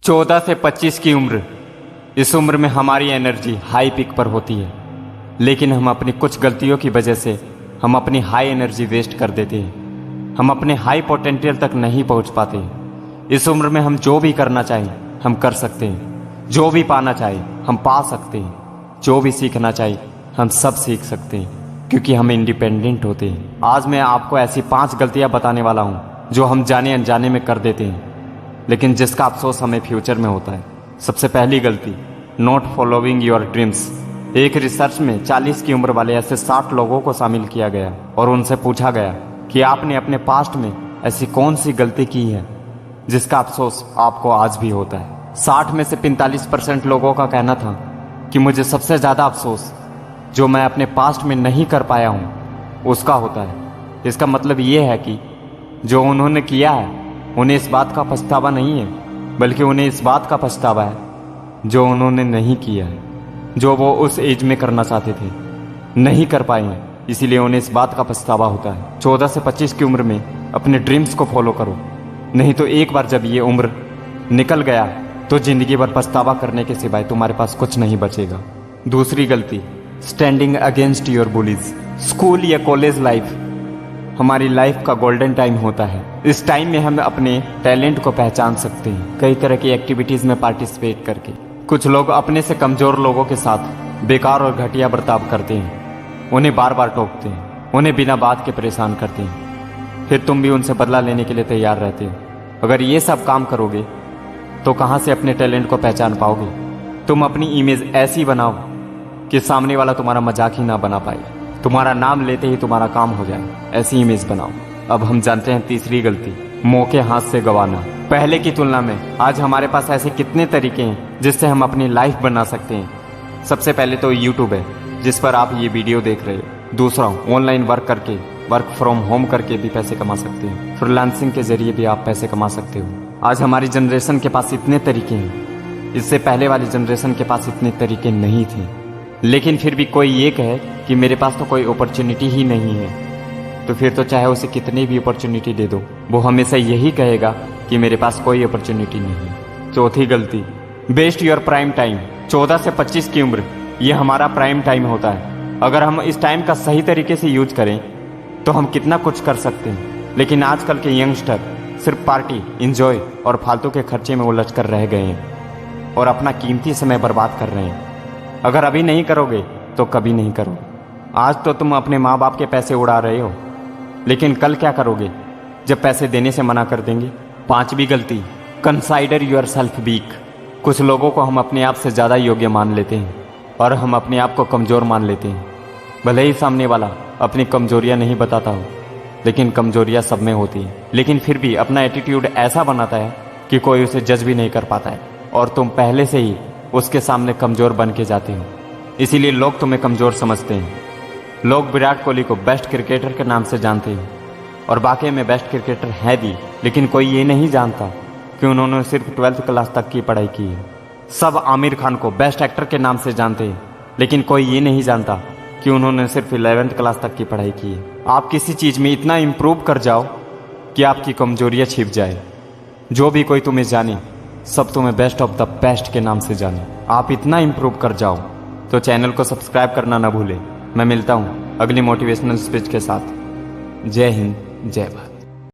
14 से 25 की उम्र, इस उम्र में हमारी एनर्जी हाई पिक पर होती है, लेकिन हम अपनी कुछ गलतियों की वजह से हम अपनी हाई एनर्जी वेस्ट कर देते हैं। हम अपने हाई पोटेंशियल तक नहीं पहुंच पाते। इस उम्र में हम जो भी करना चाहें हम कर सकते हैं, जो भी पाना चाहें हम पा सकते हैं, जो भी सीखना चाहें हम सब सीख सकते हैं, क्योंकि हम इंडिपेंडेंट होते हैं। आज मैं आपको ऐसी 5 गलतियां बताने वाला हूं जो हम जाने अनजाने में कर देते हैं, लेकिन जिसका अफसोस हमें फ्यूचर में होता है। सबसे पहली गलती, नॉट फॉलोइंग योर ड्रीम्स। एक रिसर्च में 40 की उम्र वाले ऐसे 60 लोगों को शामिल किया गया और उनसे पूछा गया कि आपने अपने पास्ट में ऐसी कौन सी गलती की है जिसका अफसोस आपको आज भी होता है। 60 में से 45% लोगों का कहना था कि मुझे सबसे ज़्यादा अफसोस जो मैं अपने पास्ट में नहीं कर पाया हूँ उसका होता है। इसका मतलब ये है कि जो उन्होंने किया है उन्हें इस बात का पछतावा नहीं है, बल्कि उन्हें इस बात का पछतावा है जो उन्होंने नहीं किया है, जो वो उस एज में करना चाहते थे, नहीं कर पाए हैं, इसीलिए उन्हें इस बात का पछतावा होता है। 14 से 25 की उम्र में अपने ड्रीम्स को फॉलो करो, नहीं तो एक बार जब ये उम्र निकल गया तो जिंदगी भर पछतावा करने के सिवाय तुम्हारे पास कुछ नहीं बचेगा। दूसरी गलती, standing against your bullies. School या कॉलेज लाइफ हमारी लाइफ का गोल्डन टाइम होता है। इस टाइम में हम अपने टैलेंट को पहचान सकते हैं कई तरह की एक्टिविटीज में पार्टिसिपेट करके। कुछ लोग अपने से कमजोर लोगों के साथ बेकार और घटिया बर्ताव करते हैं, उन्हें बार बार टोकते हैं, उन्हें बिना बात के परेशान करते हैं, फिर तुम भी उनसे बदला लेने के लिए तैयार रहते हो। अगर ये सब काम करोगे तो कहाँ से अपने टैलेंट को पहचान पाओगे। तुम अपनी इमेज ऐसी बनाओ कि सामने वाला तुम्हारा मजाक ही ना बना पाए, तुम्हारा नाम लेते ही तुम्हारा काम हो जाए, ऐसी इमेज बनाओ। अब हम जानते हैं तीसरी गलती, मौके हाथ से गंवाना। पहले की तुलना में आज हमारे पास ऐसे कितने तरीके हैं जिससे हम अपनी लाइफ बना सकते हैं। सबसे पहले तो यूट्यूब है, जिस पर आप ये वीडियो देख रहे हो। दूसरा, ऑनलाइन वर्क करके, वर्क फ्रॉम होम करके भी पैसे कमा सकते हो। फ्रीलांसिंग के जरिए भी आप पैसे कमा सकते हो। आज हमारी जनरेशन के पास इतने तरीके हैं, इससे पहले वाली जनरेशन के पास इतने तरीके नहीं थे। लेकिन फिर भी कोई ये कहे कि मेरे पास तो कोई अपॉर्चुनिटी ही नहीं है, तो फिर तो चाहे उसे कितनी भी अपॉर्चुनिटी दे दो, वो हमेशा यही कहेगा कि मेरे पास कोई अपॉर्चुनिटी नहीं है। चौथी गलती, वेस्ट योर प्राइम टाइम। 14 से 25 की उम्र ये हमारा प्राइम टाइम होता है। अगर हम इस टाइम का सही तरीके से यूज करें तो हम कितना कुछ कर सकते हैं। लेकिन आजकल के यंगस्टर सिर्फ पार्टी, इंजॉय और फालतू के खर्चे में उलझ कर रह गए हैं और अपना कीमती समय बर्बाद कर रहे हैं। अगर अभी नहीं करोगे तो कभी नहीं करो। आज तो तुम अपने माँ बाप के पैसे उड़ा रहे हो, लेकिन कल क्या करोगे जब पैसे देने से मना कर देंगे। पांचवी गलती, कंसाइडर योर सेल्फ वीक। कुछ लोगों को हम अपने आप से ज़्यादा योग्य मान लेते हैं और हम अपने आप को कमज़ोर मान लेते हैं। भले ही सामने वाला अपनी कमजोरियां नहीं बताता हो, लेकिन कमजोरियां सब में होती हैं। लेकिन फिर भी अपना एटीट्यूड ऐसा बनाता है कि कोई उसे जज भी नहीं कर पाता है और तुम पहले से ही उसके सामने कमज़ोर बन के जाते हो। इसीलिए लोग तुम्हें कमज़ोर समझते हैं। लोग विराट कोहली को बेस्ट क्रिकेटर के नाम से जानते हैं और वाकई में बेस्ट क्रिकेटर है भी, लेकिन कोई ये नहीं जानता कि उन्होंने सिर्फ 12th क्लास तक की पढ़ाई की है। सब आमिर खान को बेस्ट एक्टर के नाम से जानते हैं, लेकिन कोई ये नहीं जानता कि उन्होंने सिर्फ 11th क्लास तक की पढ़ाई की है। आप किसी चीज़ में इतना इम्प्रूव कर जाओ कि आपकी कमजोरियाँ छिप जाए। जो भी कोई तुम्हें जाने, सब तुम्हें बेस्ट ऑफ द बेस्ट के नाम से जाने। आप इतना इम्प्रूव कर जाओ तो चैनल को सब्सक्राइब करना ना भूलें। मैं मिलता हूँ अगली मोटिवेशनल स्पीच के साथ। जय हिंद, जय भारत।